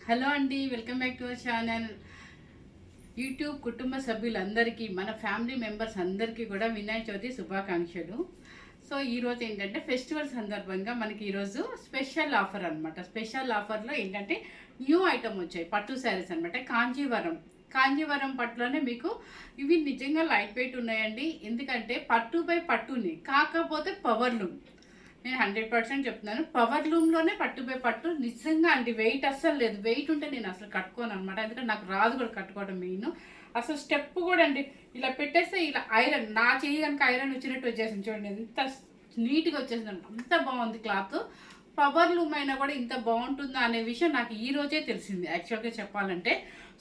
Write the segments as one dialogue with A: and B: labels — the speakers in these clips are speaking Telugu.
A: హలో అండి, welcome back to our channel. YouTube కుటుంబ సభ్యులందరికీ, మన ఫ్యామిలీ మెంబర్స్ అందరికీ కూడా వినాయక చవితి శుభాకాంక్షలు. సో ఈరోజు ఏంటంటే ఫెస్టివల్ సందర్భంగా మనకి ఈరోజు స్పెషల్ ఆఫర్ అనమాట. స్పెషల్ ఆఫర్లో ఏంటంటే న్యూ ఐటమ్ వచ్చాయి, పట్టు శారీస్ అనమాట. కాంజీవరం పట్టులోనే మీకు ఇవి నిజంగా లైట్ వెయిట్ ఉన్నాయండి. ఎందుకంటే పట్టు బై పట్టుని, కాకపోతే పవర్ లూమ్. నేను 100% చెప్తున్నాను, పవర్ లూమ్లోనే పట్టు బై పట్టు. నిజంగా అండి, వెయిట్ అస్సలు లేదు. వెయిట్ ఉంటే నేను అసలు కట్టుకోను అనమాట, ఎందుకంటే నాకు రాదు కూడా కట్టుకోవడం. మెయిన్ అసలు స్టెప్ కూడా అండి, ఇలా పెట్టేస్తే ఇలా ఐరన్, నా చెయ్యి కనుక ఐరన్ వచ్చినట్టు వచ్చేసింది. చూడండి ఎంత నీట్గా వచ్చేసింది, అంత బాగుంది క్లాత్. పవర్ లూమ్ అయినా కూడా ఇంత బాగుంటుందా అనే విషయం నాకు ఈ రోజే తెలిసింది యాక్చువల్గా చెప్పాలంటే.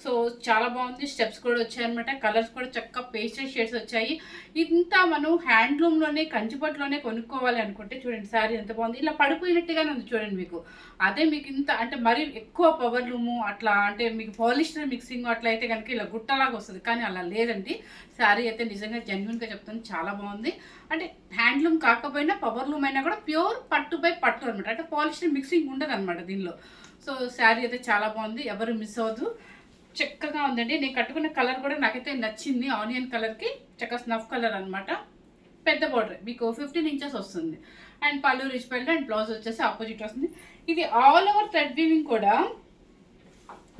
A: సో చాలా బాగుంది. స్టెప్స్ కూడా వచ్చాయన్నమాట. కలర్స్ కూడా చక్కగా పేస్టల్ షేడ్స్ వచ్చాయి. ఇంత మనం హ్యాండ్లూమ్లోనే కంచిపట్టులోనే కొనుక్కోవాలి అనుకుంటే చూడండి శారీ ఎంత బాగుంది. ఇలా పడిపోయినట్టుగానే ఉంది చూడండి మీకు. అదే మీకు ఇంత అంటే మరీ ఎక్కువ పవర్ లూము అట్లా అంటే మీకు పాలిస్టర్ మిక్సింగ్ అట్లా అయితే కనుక ఇలా గుట్టలాగా వస్తుంది, కానీ అలా లేదండి. శారీ అయితే నిజంగా జెన్యున్గా చెప్తాను, చాలా బాగుంది. అంటే హ్యాండ్లూమ్ కాకపోయినా పవర్ లూమ్ అయినా కూడా ప్యూర్ పట్టు బై పట్టు అనమాట. అంటే పాలిస్టర్ మిక్సింగ్ ఉండదు అనమాట దీనిలో. సో శారీ అయితే చాలా బాగుంది, ఎవరు మిస్ అవ్వదు. చక్కగా ఉందండి. నేను కట్టుకున్న కలర్ కూడా నాకైతే నచ్చింది. ఆనియన్ కలర్కి చక్కగా స్నఫ్ కలర్ అనమాట. పెద్ద బార్డర్ మీకు 15 ఇంచెస్ వస్తుంది. అండ్ పళ్ళు రిచ్ పళ్ళు అండ్ బ్లౌజ్ వచ్చేసి ఆపోజిట్ వస్తుంది. ఇది ఆల్ ఓవర్ థ్రెడ్ వీవింగ్ కూడా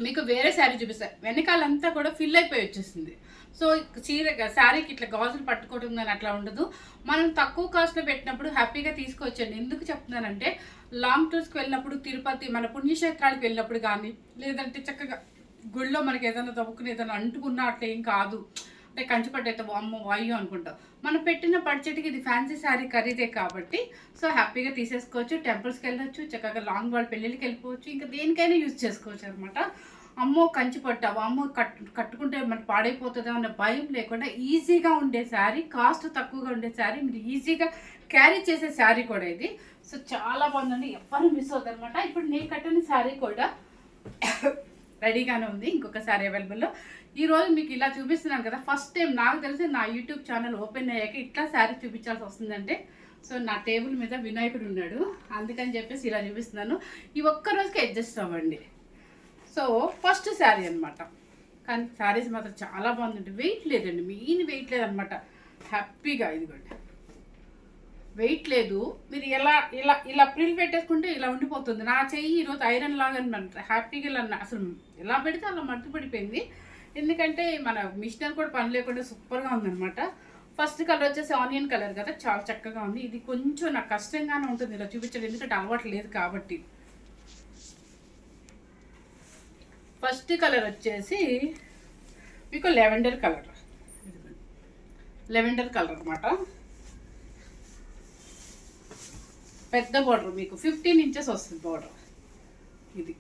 A: మీకు వేరే శారీ చూపిస్తాయి. వెనకాలంతా కూడా ఫిల్ అయిపోయి వచ్చేసింది. సో శారీకి ఇట్లా గాజులు పట్టుకోవడం కానీ అట్లా ఉండదు. మనం తక్కువ కాస్ట్లో పెట్టినప్పుడు హ్యాపీగా తీసుకోవచ్చండి. ఎందుకు చెప్తున్నానంటే లాంగ్ టూర్స్కి వెళ్ళినప్పుడు, తిరుపతి మన పుణ్యక్షేత్రాలకు వెళ్ళినప్పుడు కానీ, లేదంటే చక్కగా గుళ్ళో మనకి ఏదైనా తవ్వుకుని ఏదైనా అంటుకున్నా అట్లా ఏం కాదు. అంటే కంచిపట్టు అయితే అమ్మో వాయు అనుకుంటాం. మనం పెట్టిన బడ్జెట్కి ఇది ఫ్యాన్సీ శారీ ఖరీదే కాబట్టి సో హ్యాపీగా తీసేసుకోవచ్చు. టెంపుల్స్కి వెళ్ళొచ్చు, చక్కగా లాంగ్ వాళ్ళ పెళ్ళిళ్ళకి వెళ్ళిపోవచ్చు, ఇంకా దేనికైనా యూజ్ చేసుకోవచ్చు అనమాట. అమ్మో కంచిపట్టు అమ్మో కట్టుకుంటే మనకు పాడైపోతుందా అన్న భయం లేకుండా ఈజీగా ఉండే శారీ, కాస్ట్ తక్కువగా ఉండే శారీ, మీరు ఈజీగా క్యారీ చేసే శారీ కూడా ఇది. సో చాలా బాగుందండి, ఎవరు మిస్ అవుతారు అనమాట. ఇప్పుడు నేను కట్టిన శారీ కూడా రెడీగానే ఉంది, ఇంకొక శారీ అవైలబుల్లో. ఈరోజు మీకు ఇలా చూపిస్తున్నాను కదా, ఫస్ట్ టైం నాకు తెలిసి నా యూట్యూబ్ ఛానల్ ఓపెన్ అయ్యాక ఇట్లా శారీ చూపించాల్సి వస్తుందంటే సో నా టేబుల్ మీద వినాయకుడు ఉన్నాడు, అందుకని చెప్పేసి ఇలా చూపిస్తున్నాను. ఈ ఒక్క రోజుకి అడ్జస్ట్ అవ్వండి. సో ఫస్ట్ శారీ అనమాట. కానీ శారీస్ మాత్రం చాలా బాగుందండి. వెయిట్ లేదండి, మెయిన్ వెయిట్ లేదనమాట. హ్యాపీగా ఇదిగోండి, వెయిట్ లేదు. మీరు ఎలా ఇలా ఇలా ప్రిల్ పెట్టేసుకుంటే ఇలా ఉండిపోతుంది. నా చెయ్యి ఈరోజు ఐరన్ లాగా హ్యాపీగా ఇలా అసలు ఎలా పెడితే అలా మట్టు పడిపోయింది. ఎందుకంటే మన మిషనర్ కూడా పని లేకుండా సూపర్గా ఉందనమాట. ఫస్ట్ కలర్ వచ్చేసి ఆనియన్ కలర్ కదా, చాలా చక్కగా ఉంది. ఇది కొంచెం నాకు కష్టంగానే ఉంటుంది ఇలా చూపించడం, ఎందుకంటే అలవాటు లేదు కాబట్టి. ఫస్ట్ కలర్ వచ్చేసి మీకు లెవెండర్ కలర్ అనమాట. పెద్ద బార్డర్ మీకు 15 ఇంచెస్ వస్తుంది బార్డర్. ఇది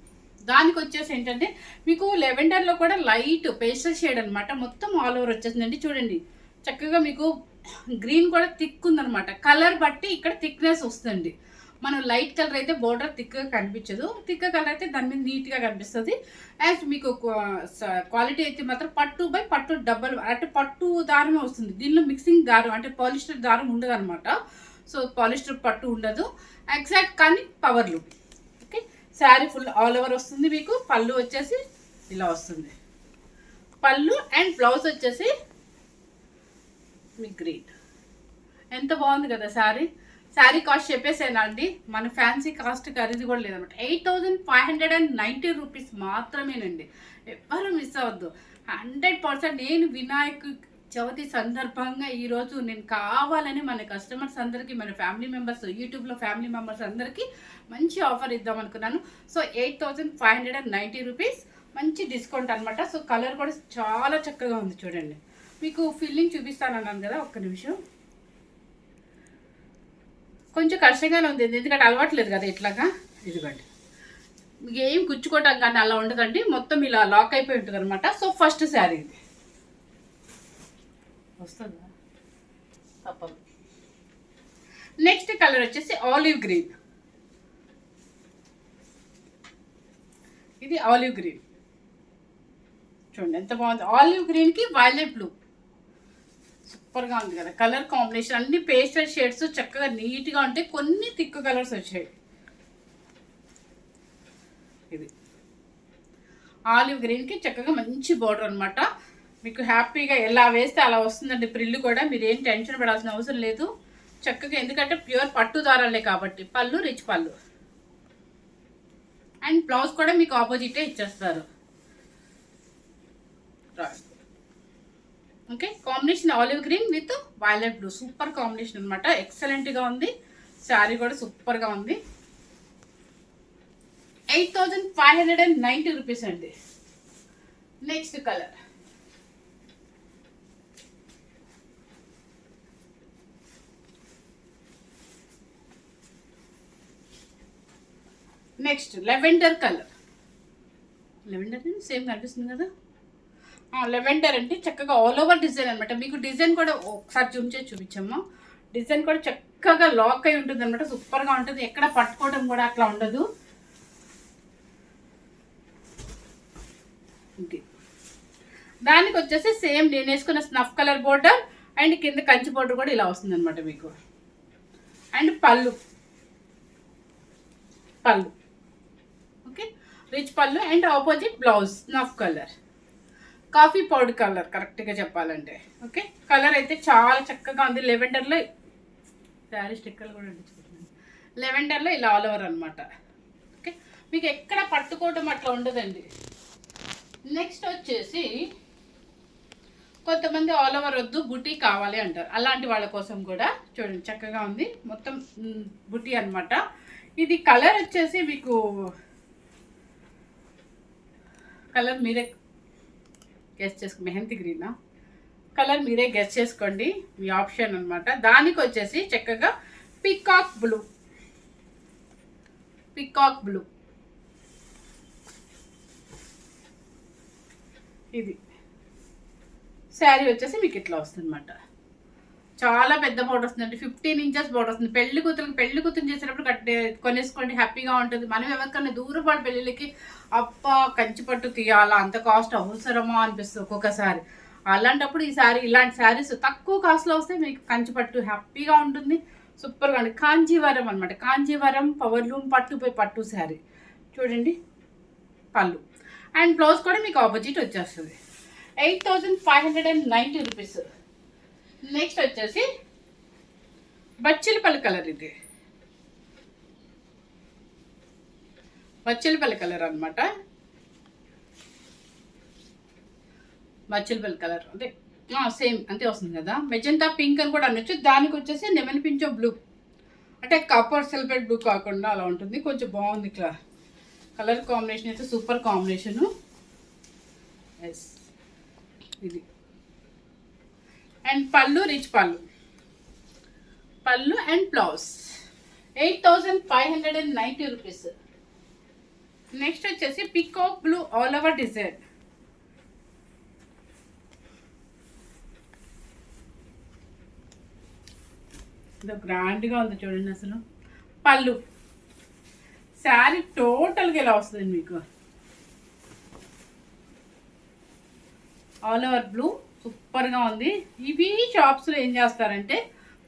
A: దానికి వచ్చేసి ఏంటంటే మీకు లెవెండర్లో కూడా లైట్ పేస్టల్ షేడ్ అనమాట. మొత్తం ఆల్ ఓవర్ వచ్చేసిందండి. చూడండి చక్కగా మీకు గ్రీన్ కూడా థిక్ ఉందనమాట. కలర్ బట్టి ఇక్కడ థిక్నెస్ వస్తుంది. మనం లైట్ కలర్ అయితే బోర్డర్ థిక్గా కనిపించదు, థిక్ కలర్ అయితే దాని మీద నీట్గా కనిపిస్తుంది. అండ్ మీకు క్వాలిటీ అయితే మాత్రం పట్టు బై పట్టు డబ్బల్ అంటే పట్టు దారమే వస్తుంది. దీనిలో మిక్సింగ్ దారం అంటే పాలిస్టర్ దారం ఉండదు అనమాట. సో పాలిస్టర్ పట్టు ఉండదు ఎగ్జాక్ట్, కానీ power loom. Okay, sari full all over వస్తుంది. మీకు పళ్ళు వచ్చేసి ఇలా వస్తుంది, పళ్ళు అండ్ బ్లౌజ్ వచ్చేసి మీకు గ్రీన్. ఎంత బాగుంది కదా శారీ. శారీ కాస్ట్ చెప్పేసేనా అండి, మన ఫ్యాన్సీ కాస్ట్ ఖరీదు కూడా లేదన్నమాట. 8590 రూపీస్ మాత్రమేనండి. ఎవరు మిస్ అవ్వద్దు. 100% నేను వినాయక చవితి సందర్భంగా ఈరోజు నేను కావాలని మన కస్టమర్స్ అందరికీ, మన ఫ్యామిలీ మెంబర్స్, యూట్యూబ్లో ఫ్యామిలీ మెంబర్స్ అందరికీ మంచి ఆఫర్ ఇద్దాం అనుకున్నాను. సో 8590 రూపీస్ మంచి డిస్కౌంట్ అనమాట. సో కలర్ కూడా చాలా చక్కగా ఉంది చూడండి. మీకు ఫిల్లింగ్ చూపిస్తానన్నాను కదా, ఒక్క నిమిషం. కొంచెం కష్టంగానే ఉంది, ఎందుకంటే అలవాట్లేదు కదా ఇట్లాగా. ఇదిగోండి, మీకు ఏం గుచ్చుకోవటం కానీ అలా ఉండదండి, మొత్తం ఇలా లాక్ అయిపోయి ఉంటుంది అనమాట. సో ఫస్ట్ శారీ ఇది వస్తుందా, తప్పదు. నెక్స్ట్ కలర్ వచ్చేసి ఆలివ్ గ్రీన్. ఇది ఆలివ్ గ్రీన్ చూడండి ఎంత బాగుంది. ఆలివ్ గ్రీన్కి వైలెట్ బ్లూ సూపర్గా ఉంది కదా కలర్ కాంబినేషన్. అన్ని పేస్టల్ షేడ్స్ చక్కగా నీట్గా ఉంటాయి. కొన్ని థిక్ కలర్స్ వచ్చాయి. ఇది ఆలివ్ గ్రీన్కి చక్కగా మంచి బార్డర్ అనమాట. మీకు హ్యాపీగా ఎలా వేస్తే అలా వస్తుందండి. ప్రిల్లు కూడా మీరు ఏం టెన్షన్ పడాల్సిన అవసరం లేదు చక్కగా, ఎందుకంటే ప్యూర్ పట్టు దారాలే కాబట్టి. పళ్ళు రిచ్ పళ్ళు అండ్ బ్లౌజ్ కూడా మీకు ఆపోజిటే ఇచ్చేస్తారు. Okay, combination olive green with violet blue, super combination అనమాట. ఎక్సలెంట్గా ఉంది. శారీ కూడా సూపర్గా ఉంది. 8,590 రూపీస్ అండి. Next colour next lavender colour. Lavender same కనిపిస్తుంది కదా. లెవెండర్ అంటే చక్కగా ఆల్ ఓవర్ డిజైన్ అనమాట. మీకు డిజైన్ కూడా ఒకసారి జూమ్ చేసి చూపించమ్మా. డిజైన్ కూడా చక్కగా లాక్ అయి ఉంటుంది అనమాట. సూపర్గా ఉంటుంది. ఎక్కడ పట్టుకోవడం కూడా అట్లా ఉండదు. దానికి వచ్చేసి సేమ్ నేను వేసుకున్న స్నఫ్ కలర్ బోర్డర్ అండ్ కింద కంచి బోర్డర్ కూడా ఇలా వస్తుంది అనమాట మీకు. అండ్ పళ్ళు ఓకే, రిచ్ పళ్ళు and opposite blouse snuff colour, coffee powder colour కరెక్ట్గా చెప్పాలంటే. ఓకే, కలర్ అయితే చాలా చక్కగా ఉంది. లెవెండర్లో శారీ స్టిక్కర్లు కూడా అంటించుకుంటున్నాను. లెవెండర్లో ఇలా ఆల్ ఓవర్ అనమాట. ఓకే, మీకు ఎక్కడ పట్టుకోవడం అట్లా ఉండదండి. నెక్స్ట్ వచ్చేసి కొంతమంది ఆల్ ఓవర్ వద్దు బుటీ కావాలి అంటారు. అలాంటి వాళ్ళ కోసం కూడా చూడండి చక్కగా ఉంది. మొత్తం బుటీ అనమాట. ఇది కలర్ వచ్చేసి మీకు కలర్ మీరే గెస్ చేసుకో. మెహందీ గ్రీనా కలర్ మీరే గెస్ చేసుకోండి, మీ ఆప్షన్ అనమాట. దానికి వచ్చేసి చక్కగా పికాక్ బ్లూ ఇది శారీ వచ్చేసి మీకు ఇట్లా వస్తుంది అనమాట. చాలా పెద్ద బోర్డర్ వస్తుందండి. 15 ఇంచెస్ బోర్డర్ వస్తుంది. పెళ్లి కూతురు చేసేటప్పుడు కొనేసుకోండి, హ్యాపీగా ఉంటుంది. మనం ఎవరికన్నా దూరపాటు పెళ్ళిళ్ళకి అబ్బా కంచి పట్టు తీయాలా, అంత కాస్ట్ అవసరమా అనిపిస్తుంది ఒక్కొక్కసారి. అలాంటప్పుడు ఈ శారీ, ఇలాంటి శారీస్ తక్కువ కాస్ట్లో వస్తే మీకు కంచి పట్టు హ్యాపీగా ఉంటుంది. సూపర్గా ఉంది. కాంజీవరం అనమాట. కాంజీవరం పవర్లూమ్ పట్టు శారీ చూడండి. పళ్ళు అండ్ బ్లౌజ్ కూడా మీకు ఆపోజిట్ వచ్చేస్తుంది. 8,590 రూపీస్. నెక్స్ట్ వచ్చేసి బచ్చిలపల్లి కలర్. ఇది బచ్చిలపల్లి కలర్ అనమాట. బచ్చిలపల్లి కలర్ అదే సేమ్ అంతే వస్తుంది కదా. మెజెంటా పింక్ అని కూడా అనొచ్చు. దానికి వచ్చేసి నెమలి పించో బ్లూ, అంటే కాపర్ సిల్వర్ బ్లూ కాకుండా అలా ఉంటుంది. కొంచెం బాగుంది కలర్ కాంబినేషన్ అయితే సూపర్ కాంబినేషను. ఎస్ ఇది అండ్ పళ్ళు రిచ్ పళ్ళు అండ్ బ్లౌజ్. 8,590 రూపీస్. నెక్స్ట్ వచ్చేసి peacock blue all over design. ఇది గ్రాండ్గా ఉంది చూడండి. అసలు పళ్ళు శారీ టోటల్గా ఇలా వస్తుంది మీకు. ఆల్ ఓవర్ బ్లూ సూపర్గా ఉంది. ఇవి షాప్స్లో ఏం చేస్తారంటే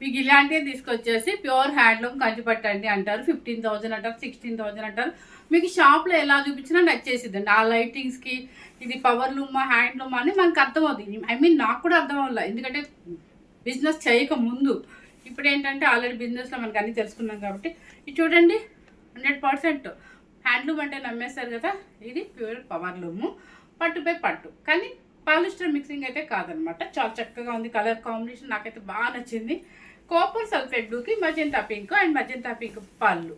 A: మీకు ఇలాంటివి తీసుకొచ్చేసి ప్యూర్ హ్యాండ్లూమ్ కంచిపట్టు అండి అంటారు. 15,000 అంటారు, 16,000 అంటారు. మీకు షాప్లో ఎలా చూపించినా నచ్చేసిద్దండి. ఆ లైటింగ్స్కి ఇది పవర్ లూమా హ్యాండ్లూమా అని మనకు అర్థమవుతుంది. నాకు కూడా అర్థం అవ్వాలి, ఎందుకంటే బిజినెస్ చేయక ముందు. ఇప్పుడు ఏంటంటే ఆల్రెడీ బిజినెస్లో మనకు అన్నీ తెలుసుకున్నాం కాబట్టి. ఇది చూడండి 100% హ్యాండ్లూమ్ అంటే నమ్మేస్తారు కదా. ఇది ప్యూర్ పవర్ లూము, పట్టు కానీ పాలిస్టర్ మిక్సింగ్ అయితే కాదనమాట. చాలా చక్కగా ఉంది. కలర్ కాంబినేషన్ నాకైతే బాగా నచ్చింది. కాపర్ సల్ఫేట్ బ్లూకి magenta pink and magenta pink పళ్ళు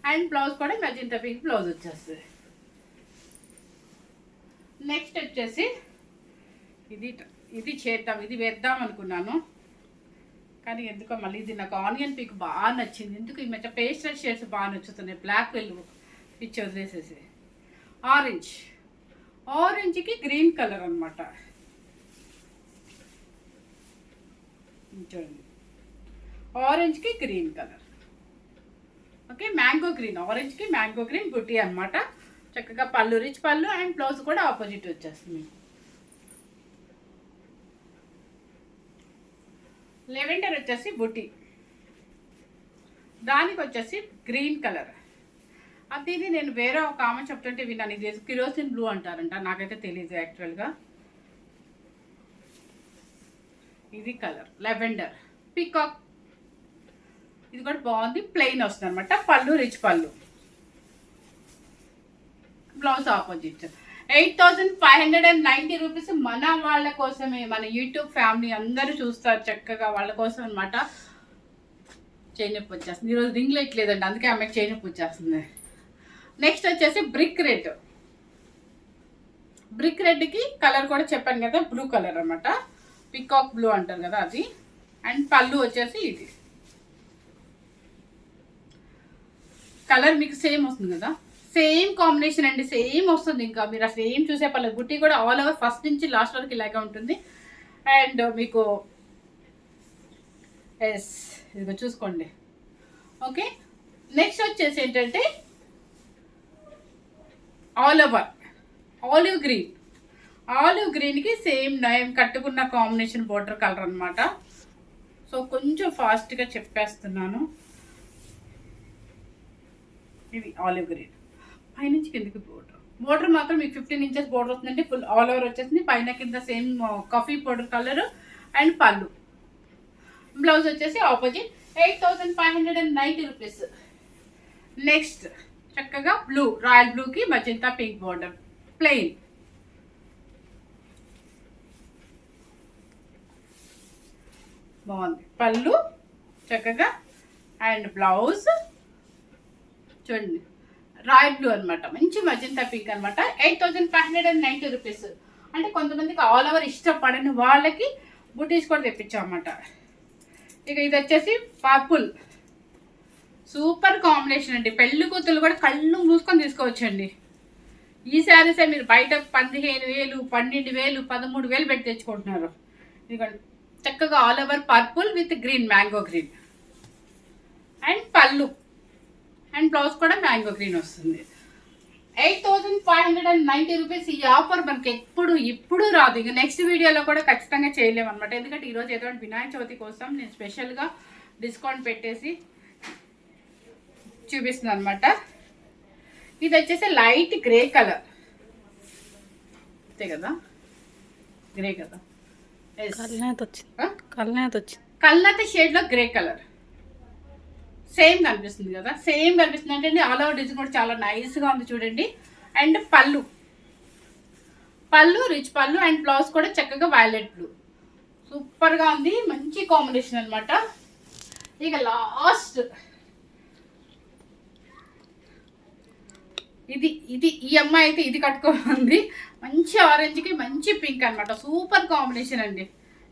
A: అండ్ బ్లౌజ్ కూడా మజెంటా పింక్ బ్లౌజ్ వచ్చేస్తుంది. నెక్స్ట్ వచ్చేసి ఇది చేద్దాం, ఇది వేద్దాం అనుకున్నాను కానీ ఎందుకో మళ్ళీ ఇది నాకు ఆనియన్ పింక్ బాగా నచ్చింది. ఎందుకు ఈ మధ్య పేస్టల్ షేడ్స్ బాగా నచ్చుతున్నాయి. బ్లాక్ వెళ్ళు పిచ్చి వదిలేసేసి ఆరెంజ్కి గ్రీన్ కలర్ అనమాట. చూడండి ఆరెంజ్కి green colour. Okay, mango green, ఆరెంజ్కి మ్యాంగో గ్రీన్ బుట్టి అనమాట. చక్కగా పళ్ళు రిచ్ పళ్ళు అండ్ బ్లౌజ్ కూడా ఆపోజిట్ వచ్చేస్తుంది. లెవెండర్ వచ్చేసి బుట్టి, దానికి వచ్చేసి గ్రీన్ కలర్ అది ఇది నేను వేరే ఒక ఆమె చెప్తుంటే విన్నాను, ఇది కిరోసిన్ బ్లూ అంటారంట, నాకైతే తెలియదు యాక్చువల్గా. ఇది కలర్ లెవెండర్ పీకాక్, ఇది కూడా బాగుంది. ప్లెయిన్ వస్తుంది అనమాట. పళ్ళు రిచ్ పళ్ళు, బ్లౌజ్ ఆపోజిట్. 8590 రూపీస్ మన వాళ్ళ కోసమే, మన యూట్యూబ్ ఫ్యామిలీ అందరూ చూస్తారు చక్కగా, వాళ్ళ కోసం అనమాట. చైన్ నొప్పి వచ్చేస్తుంది ఈరోజు, రింగ్ లైట్ లేదండి, అందుకే ఆమెకు చైన్ నొప్పి వచ్చేస్తుంది. నెక్స్ట్ వచ్చేసి బ్రిక్ రెడ్. బ్రిక్ రెడ్కి కలర్ కూడా చెప్పాను కదా, బ్లూ కలర్ అనమాట, పికాక్ బ్లూ అంటారు కదా అది. అండ్ పళ్ళు వచ్చేసి ఇది కలర్ మీకు సేమ్ వస్తుంది కదా, సేమ్ కాంబినేషన్ అండి, సేమ్ వస్తుంది. ఇంకా మీరు అసలు ఏం చూసే పర్లేదు. బుట్టి కూడా ఆల్ ఓవర్ ఫస్ట్ నుంచి లాస్ట్ వరకు ఇలాగే ఉంటుంది. అండ్ మీకు ఎస్ ఇదిగో చూసుకోండి. ఓకే, నెక్స్ట్ వచ్చేసి ఏంటంటే all over olive green. Olive గ్రీన్కి సేమ్ నేను కట్టుకున్న కాంబినేషన్ బోర్డర్ కలర్ అనమాట. సో కొంచెం ఫాస్ట్గా చెప్పేస్తున్నాను. ఇది ఆలివ్ గ్రీన్, పైనుంచి కిందకి బోర్డర్ మాత్రం మీకు 15 ఇంచెస్ బోర్డర్ వస్తుందండి. ఫుల్ ఆల్ ఓవర్ వచ్చేసింది. పైన కింద same coffee powder colour. And పళ్ళు, బ్లౌజ్ వచ్చేసి ఆపోజిట్. 8590 రూపీస్. నెక్స్ట్ చక్కగా బ్లూ, రాయల్ బ్లూకి మజంతా పింక్ బోర్డర్, ప్లెయిన్. బాగుంది. పళ్ళు చక్కగా అండ్ బ్లౌజ్ చూడండి రాయల్ బ్లూ అనమాట, మంచి మజంతా పింక్ అనమాట. 8590 రూపీస్. అంటే కొంతమందికి ఆల్ ఓవర్ ఇష్టపడని వాళ్ళకి బుటీస్ కూడా తెప్పించాం అన్నమాట. ఇక ఇది వచ్చేసి పర్పుల్, సూపర్ కాంబినేషన్ అండి. పెళ్లి కూతురు కూడా కళ్ళు మూసుకొని తీసుకోవచ్చండి. ఈ శారీసే మీరు బయట 15,000, 12,000, 13,000 పెట్టి తెచ్చుకుంటున్నారు. ఇదిగోండి చక్కగా all over purple with green, mango green. And పళ్ళు అండ్ బ్లౌజ్ కూడా మ్యాంగో గ్రీన్ వస్తుంది. 8590 రూపీస్. ఈ ఆఫర్ మనకి ఇప్పుడు రాదు. ఇక నెక్స్ట్ వీడియోలో కూడా ఖచ్చితంగా చేయలేము అనమాట. ఎందుకంటే ఈరోజు ఏదో వినాయక చవితి కోసం నేను స్పెషల్గా డిస్కౌంట్ పెట్టేసి చూపిస్తున్నాను అనమాట. ఇది వచ్చేసి లైట్ గ్రే కలర్, అంతే కదా, గ్రే కదా, కల్నాత షేడ్లో గ్రే కలర్ సేమ్ కనిపిస్తుంది కదా, సేమ్ కనిపిస్తుంది అంటే ఆల్ ఓవర్ డిజైన్ కూడా చాలా నైస్గా ఉంది చూడండి. అండ్ పళ్ళు రిచ్ పళ్ళు. అండ్ బ్లౌజ్ కూడా చక్కగా వైలెట్ బ్లూ, సూపర్గా ఉంది. మంచి కాంబినేషన్ అనమాట. ఇక లాస్ట్ ఇది ఈ అమ్మాయి అయితే ఇది కట్టుకోమంది. మంచి ఆరెంజ్కి మంచి పింక్ అనమాట, సూపర్ కాంబినేషన్ అండి.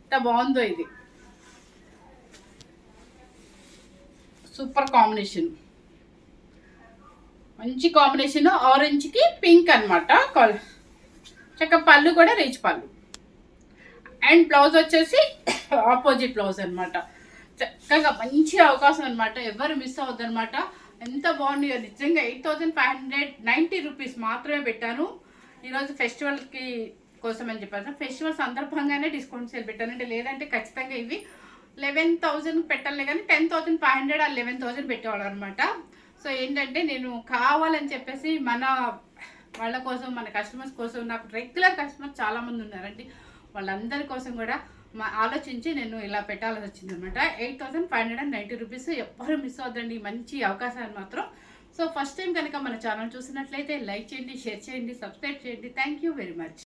A: ఎంత బాగుందో ఇది, సూపర్ కాంబినేషన్, మంచి కాంబినేషన్. ఆరెంజ్కి పింక్ అనమాట. చక్కగా పళ్ళు కూడా రిచ్ పళ్ళు. అండ్ బ్లౌజ్ వచ్చేసి ఆపోజిట్ బ్లౌజ్ అనమాట. చక్కగా మంచి అవకాశం అనమాట, ఎవరు మిస్ అవ్వద్దు అనమాట. ఎంత బాగుంది నిజంగా. 8590 రూపీస్ మాత్రమే పెట్టాను ఈరోజు ఫెస్టివల్కి కోసం అని చెప్పాను. ఫెస్టివల్ సందర్భంగానే డిస్కౌంట్ సేల్ పెట్టాను. అంటే లేదంటే ఖచ్చితంగా ఇవి 11,000 పెట్టాలి, కానీ 10,500 ఆ 11,000 పెట్టేవాళ్ళు అనమాట. సో ఏంటంటే నేను కావాలని చెప్పేసి మన వాళ్ళ కోసం, మన కస్టమర్స్ కోసం, నాకు రెగ్యులర్ కస్టమర్స్ చాలామంది ఉన్నారండి, వాళ్ళందరి కోసం కూడా ఆలోచించి నేను ఇలా పెట్టాల్సి వచ్చింది అనమాట. 8590 రూపీస్. ఎవ్వరూ మిస్ అవ్వద్దండి మంచి అవకాశాన్ని మాత్రం. సో ఫస్ట్ టైం కనుక మన ఛానల్ చూసినట్లయితే లైక్ చేయండి, షేర్ చేయండి, సబ్స్క్రైబ్ చేయండి. Thank you very much.